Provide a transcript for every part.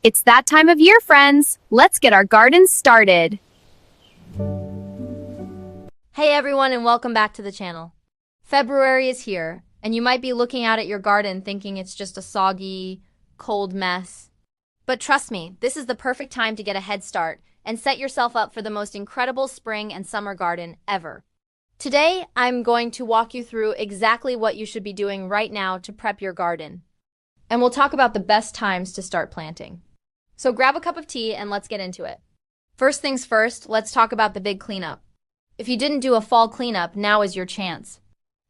It's that time of year, friends. Let's get our gardens started. Hey everyone, and welcome back to the channel. February is here, and you might be looking out at your garden thinking it's just a soggy, cold mess. But trust me, this is the perfect time to get a head start and set yourself up for the most incredible spring and summer garden ever. Today, I'm going to walk you through exactly what you should be doing right now to prep your garden. And we'll talk about the best times to start planting. So grab a cup of tea and let's get into it. First things first, let's talk about the big cleanup. If you didn't do a fall cleanup, now is your chance.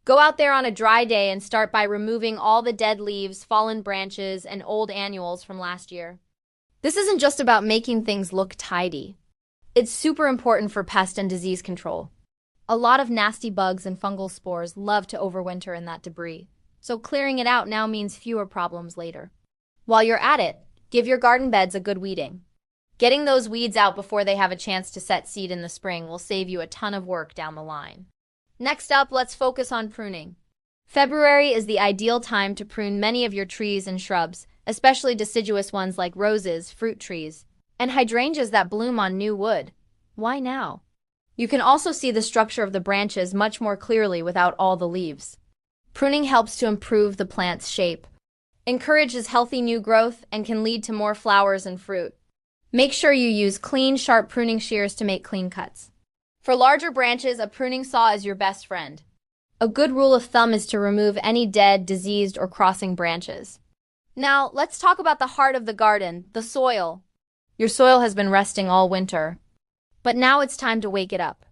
Go out there on a dry day and start by removing all the dead leaves, fallen branches, and old annuals from last year. This isn't just about making things look tidy. It's super important for pest and disease control. A lot of nasty bugs and fungal spores love to overwinter in that debris, so clearing it out now means fewer problems later. While you're at it, give your garden beds a good weeding. Getting those weeds out before they have a chance to set seed in the spring will save you a ton of work down the line. Next up, let's focus on pruning. February is the ideal time to prune many of your trees and shrubs, especially deciduous ones like roses, fruit trees, and hydrangeas that bloom on new wood. Why now? You can also see the structure of the branches much more clearly without all the leaves. Pruning helps to improve the plant's shape, encourages healthy new growth, and can lead to more flowers and fruit. Make sure you use clean, sharp pruning shears to make clean cuts. For larger branches, a pruning saw is your best friend. A good rule of thumb is to remove any dead, diseased, or crossing branches. Now, let's talk about the heart of the garden, the soil. Your soil has been resting all winter, but now it's time to wake it up.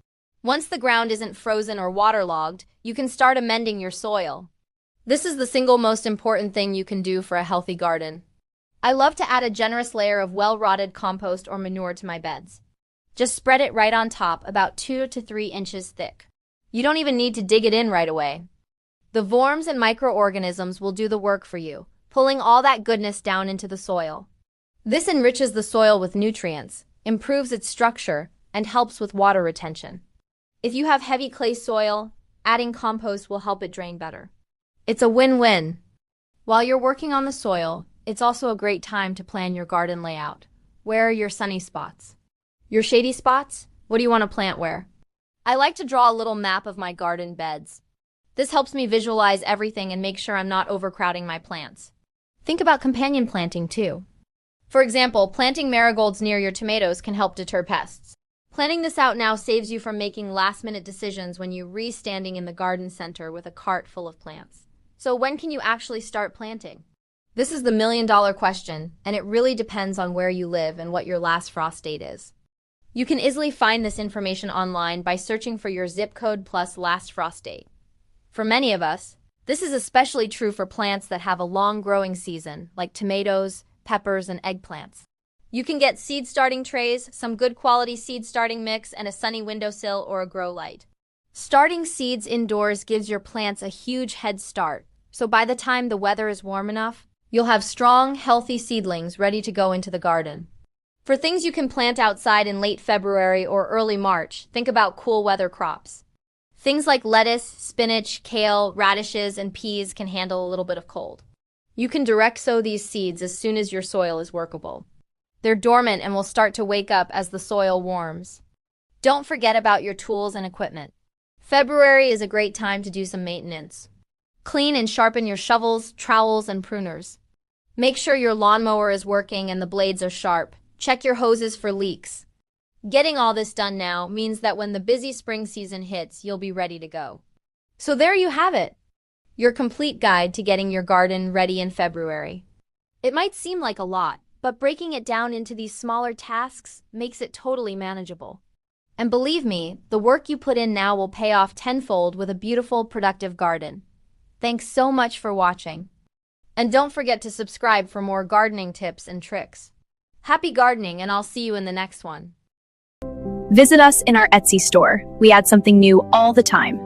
Once the ground isn't frozen or waterlogged, you can start amending your soil. This is the single most important thing you can do for a healthy garden. I love to add a generous layer of well-rotted compost or manure to my beds. Just spread it right on top, about 2 to 3 inches thick. You don't even need to dig it in right away. The worms and microorganisms will do the work for you, pulling all that goodness down into the soil. This enriches the soil with nutrients, improves its structure, and helps with water retention. If you have heavy clay soil, adding compost will help it drain better. It's a win-win. While you're working on the soil, it's also a great time to plan your garden layout. Where are your sunny spots? Your shady spots? What do you want to plant where? I like to draw a little map of my garden beds. This helps me visualize everything and make sure I'm not overcrowding my plants. Think about companion planting too. For example, planting marigolds near your tomatoes can help deter pests. Planning this out now saves you from making last-minute decisions when you're standing in the garden center with a cart full of plants. So when can you actually start planting? This is the million-dollar question, and it really depends on where you live and what your last frost date is. You can easily find this information online by searching for your zip code plus last frost date. For many of us, this is especially true for plants that have a long growing season, like tomatoes, peppers, and eggplants. You can get seed starting trays, some good quality seed starting mix, and a sunny windowsill or a grow light. Starting seeds indoors gives your plants a huge head start, so by the time the weather is warm enough, you'll have strong, healthy seedlings ready to go into the garden. For things you can plant outside in late February or early March, think about cool weather crops. Things like lettuce, spinach, kale, radishes, and peas can handle a little bit of cold. You can direct sow these seeds as soon as your soil is workable. They're dormant and will start to wake up as the soil warms. Don't forget about your tools and equipment. February is a great time to do some maintenance. Clean and sharpen your shovels, trowels, and pruners. Make sure your lawnmower is working and the blades are sharp. Check your hoses for leaks. Getting all this done now means that when the busy spring season hits, you'll be ready to go. So there you have it, your complete guide to getting your garden ready in February. It might seem like a lot, but breaking it down into these smaller tasks makes it totally manageable. And believe me, the work you put in now will pay off tenfold with a beautiful, productive garden. Thanks so much for watching. And don't forget to subscribe for more gardening tips and tricks. Happy gardening, and I'll see you in the next one. Visit us in our Etsy store. We add something new all the time.